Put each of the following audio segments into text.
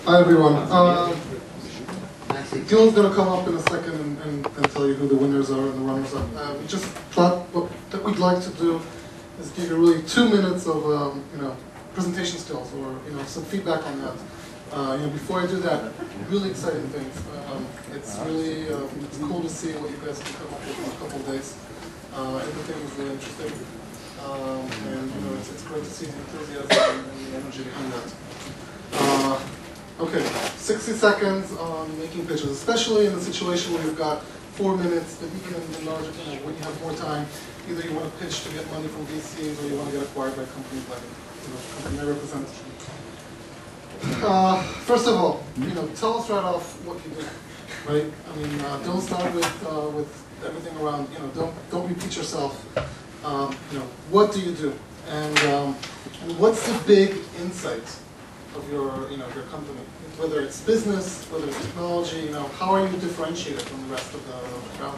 Hi everyone. Gil's going to come up in a second and tell you who the winners are and the runners are. We just thought what we'd like to do is give you really 2 minutes of presentation skills or some feedback on that. Before I do that, really exciting things. It's really it's cool to see what you guys can come up with in a couple of days. Everything is really interesting, and it's great to see the enthusiasm and the energy behind that. Okay, 60 seconds on making pitches, especially in the situation where you've got 4 minutes, but even in larger, when you have more time, either you want to pitch to get money from VCs or you want to get acquired by companies like the company I represent. First of all, tell us right off what you do, right? I mean, don't start with everything around, don't repeat yourself. What do you do? And what's the big insight of your company? Whether it's business, whether it's technology, how are you differentiated from the rest of the crowd?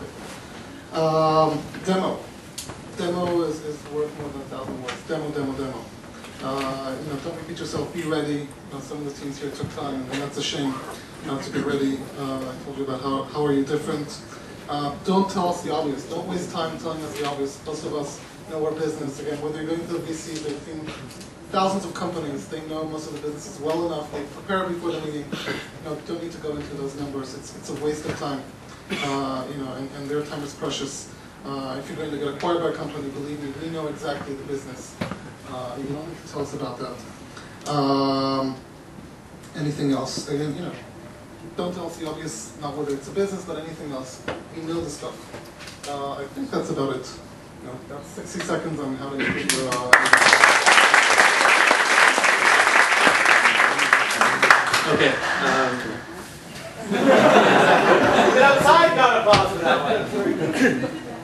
Demo. Demo is worth more than 1,000 words. Demo. Don't repeat yourself. Be ready. Some of the teams here took time, and that's a shame not to be ready. I told you about how are you different. Don't tell us the obvious. Don't waste time telling us the obvious. Most of us know our business. Again, whether you're going to the VC, they've seen thousands of companies. They know most of the businesses well enough. They prepare before the meeting. Don't need to go into those numbers. It's a waste of time. And their time is precious. If you're going to get acquired by a company, believe me, we know exactly the business. You don't need to tell us about that. Anything else? Again, don't tell us the obvious, not whether it's a business, but anything else. We know the stuff. I think that's about it. That's 60 seconds on how to improve your... Okay.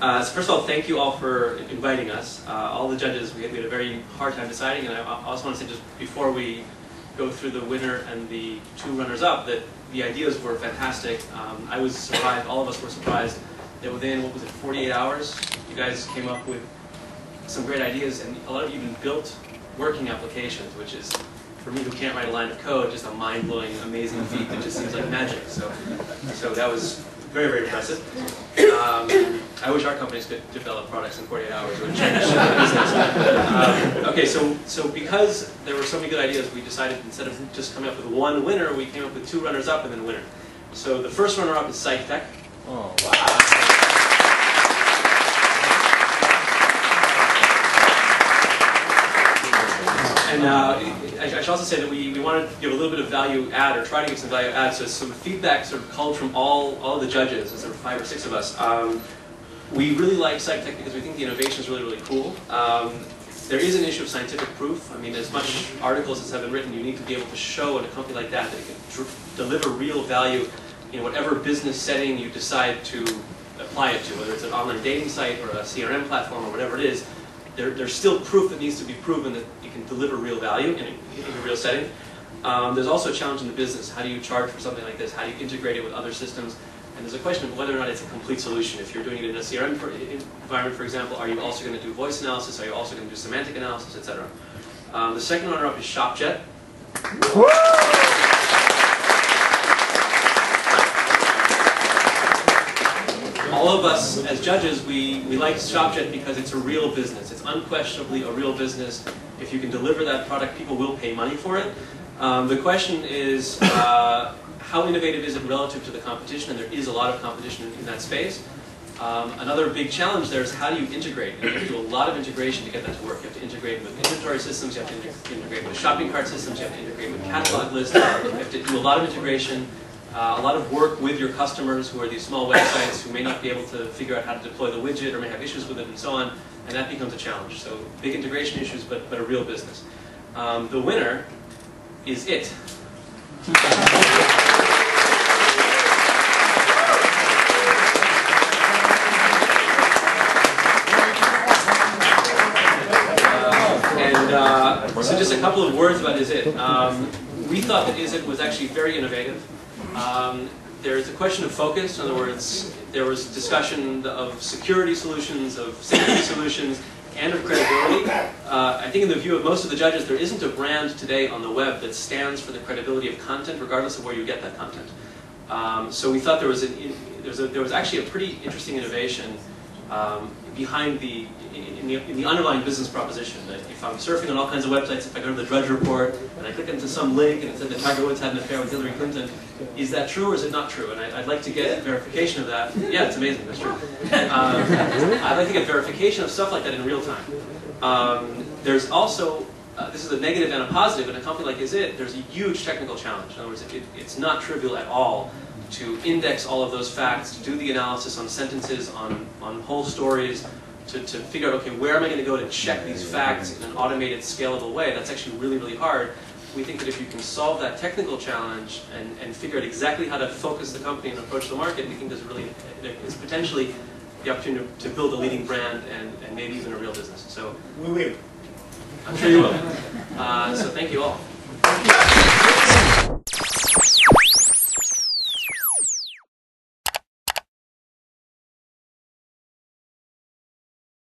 So first of all, thank you all for inviting us. All the judges, we had a very hard time deciding, and I also want to say just before we go through the winner and the 2 runners-up that the ideas were fantastic. I was surprised, all of us were surprised that within, 48 hours, you guys came up with some great ideas, and a lot of you even built working applications, which is, for me who can't write a line of code, just a mind-blowing, amazing feat that just seems like magic. So that was very, very impressive. I wish our companies could develop products in 48 hours. It would change the business. Okay, so because there were so many good ideas, we decided instead of just coming up with 1 winner, we came up with 2 runners-up and then a winner. So the first runner-up is PsychTech. Oh, wow. And I should also say that we wanted to give a little bit of value add, or try to give some value add. So some feedback sort of called from all of the judges. There's sort of 5 or 6 of us. We really like PsychTech because we think the innovation is really, really cool. There is an issue of scientific proof. I mean, as much articles as have been written, you need to be able to show in a company like that it can deliver real value in whatever business setting you decide to apply it to, whether it's an online dating site or a CRM platform or whatever it is. There's still proof that needs to be proven that you can deliver real value in a real setting. There's also a challenge in the business. How do you charge for something like this? How do you integrate it with other systems? And there's a question of whether or not it's a complete solution. If you're doing it in a CRM environment, for example, are you also going to do voice analysis? Are you also going to do semantic analysis, etc.? The second runner-up is ShopJet. All of us, as judges, we like ShopJet because it's a real business. It's unquestionably a real business. If you can deliver that product, people will pay money for it. The question is, how innovative is it relative to the competition? And there is a lot of competition in that space. Another big challenge there is how do you integrate? And you have to do a lot of integration to get that to work. You have to integrate with inventory systems, you have to integrate with shopping cart systems, you have to integrate with catalog lists, you have to do a lot of integration. A lot of work with your customers who are these small websites who may not be able to figure out how to deploy the widget or may have issues with it and so on, and that becomes a challenge. So big integration issues, but a real business. The winner is it. So just a couple of words about Is It. We thought that Is It was actually very innovative. There's a question of focus. In other words, there was discussion of security solutions, of safety solutions, and of credibility. I think in the view of most of the judges, there isn't a brand today on the web that stands for the credibility of content, regardless of where you get that content. So we thought there was actually a pretty interesting innovation behind in the underlying business proposition. That if I'm surfing on all kinds of websites, if I go to the Drudge Report and I click into some link and it said that Tiger Woods had an affair with Hillary Clinton, is that true or is it not true? And I'd like to get verification of that. Yeah, it's amazing, that's true. I'd like to get verification of stuff like that in real time. There's also, this is a negative and a positive, in a company like there's a huge technical challenge. In other words, it's not trivial at all to index all of those facts, to do the analysis on sentences, on whole stories, to figure out, okay, where am I going to go to check these facts in an automated, scalable way. That's actually really, really hard. We think that if you can solve that technical challenge and figure out exactly how to focus the company and approach the market, we think there's potentially the opportunity to build a leading brand and maybe even a real business. So We will. I'm sure you will. So thank you all.